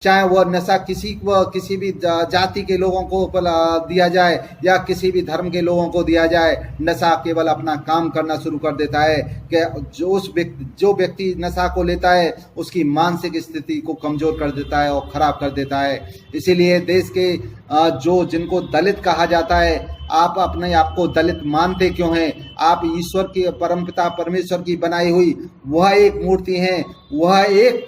चाहे वह नशा किसी भी जाति के लोगों को दिया जाए या किसी भी धर्म के लोगों को दिया जाए, नशा केवल अपना काम करना शुरू कर देता है कि जो व्यक्ति नशा को लेता है उसकी मानसिक स्थिति को कमजोर कर देता है और खराब कर देता है। इसीलिए देश के जिनको दलित कहा जाता है, आप अपने आप को दलित मानते क्यों हैं? आप ईश्वर की, परमपिता परमेश्वर की बनाई हुई वह एक मूर्ति है, वह एक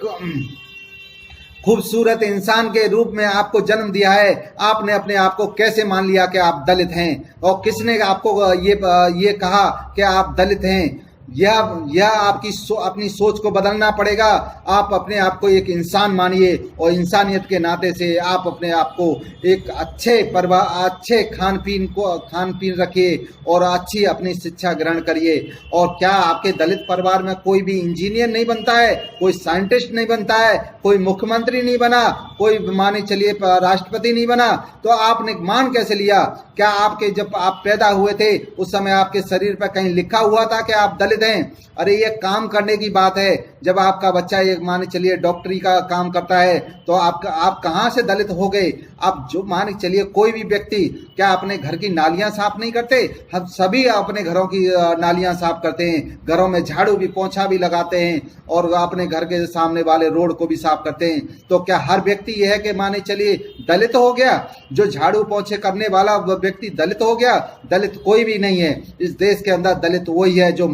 खूबसूरत इंसान के रूप में आपको जन्म दिया है। आपने अपने आप को कैसे मान लिया कि आप दलित हैं? और किसने आपको ये कहा कि आप दलित हैं? यह आपकी अपनी सोच को बदलना पड़ेगा। आप अपने आप को एक इंसान मानिए और इंसानियत के नाते से आप अपने आप को एक अच्छे खान पीन रखिए और अच्छी अपनी शिक्षा ग्रहण करिए। और क्या आपके दलित परिवार में कोई भी इंजीनियर नहीं बनता है, कोई साइंटिस्ट नहीं बनता है, कोई मुख्यमंत्री नहीं बना, कोई माने चलिए राष्ट्रपति नहीं बना? तो आपने मान कैसे लिया? क्या आपके जब आप पैदा हुए थे उस समय आपके शरीर पर कहीं लिखा हुआ था कि आप दलित हैं? अरे ये काम करने की बात है। जब आपका बच्चा ये माने चलिए डॉक्टरी का काम करता है तो आप कहाँ से दलित हो गए? आप जो माने चलिए कोई भी व्यक्ति क्या अपने घर की नालियां साफ नहीं करते? हम सभी अपने घरों की नालियां साफ करते हैं, घरों में झाड़ू भी पोंछा भी लगाते हैं और अपने घर के सामने वाले रोड को भी साफ करते हैं। तो क्या हर व्यक्ति यह है कि माने चलिए दलित हो गया? जो झाड़ू पोंछे करने वाला व्यक्ति दलित हो गया? दलित कोई भी नहीं है। इस देश के अंदर दलित वही है जो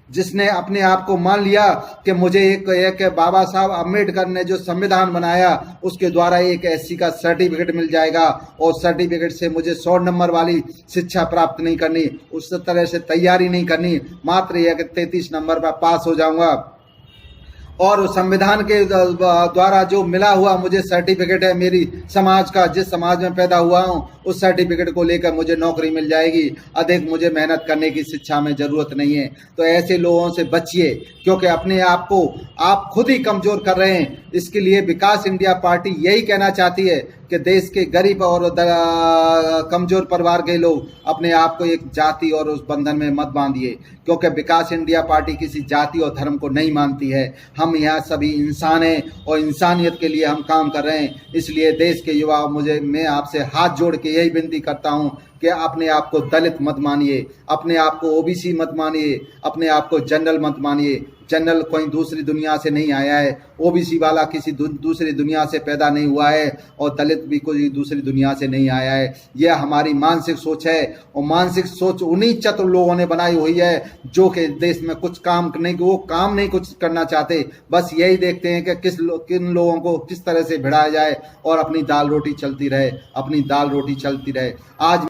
जिसने अपने आप को मान लिया कि मुझे एक बाबा साहब अम्बेडकर ने जो संविधान बनाया उसके द्वारा एक एससी का सर्टिफिकेट मिल जाएगा और सर्टिफिकेट से मुझे 100 नंबर वाली शिक्षा प्राप्त नहीं करनी, उस तरह से तैयारी नहीं करनी, मात्र यह कि 33 नंबर पर पास हो जाऊंगा और संविधान के द्वारा जो मिला हुआ मुझे सर्टिफिकेट है मेरी समाज का, जिस समाज में पैदा हुआ हूँ उस सर्टिफिकेट को लेकर मुझे नौकरी मिल जाएगी। अधिक मुझे मेहनत करने की शिक्षा में जरूरत नहीं है। तो ऐसे लोगों से बचिए क्योंकि अपने आप को आप खुद ही कमजोर कर रहे हैं। इसके लिए विकास इंडिया पार्टी यही कहना चाहती है कि देश के गरीब और कमजोर परिवार के लोग अपने आप को एक जाति और उस बंधन में मत बांधिए, क्योंकि विकास इंडिया पार्टी किसी जाति और धर्म को नहीं मानती है। हम यहाँ सभी इंसान हैं और इंसानियत के लिए हम काम कर रहे हैं। इसलिए देश के युवा मैं आपसे हाथ जोड़ के यही विनती करता हूँ कि अपने आप को दलित मत मानिए, अपने आप को ओबीसी मत मानिए, अपने आप को जनरल मत मानिए। जनरल कोई दूसरी दुनिया से नहीं आया है, ओबीसी वाला किसी दूसरी दुनिया से पैदा नहीं हुआ है और दलित भी कोई दूसरी दुनिया से नहीं आया है। यह हमारी मानसिक सोच है और मानसिक सोच उन्हीं चतुर लोगों ने बनाई हुई है जो कि देश में कुछ काम नहीं कुछ करना चाहते, बस यही देखते हैं कि किन लोगों को किस तरह से भिड़ाया जाए और अपनी दाल रोटी चलती रहे। आज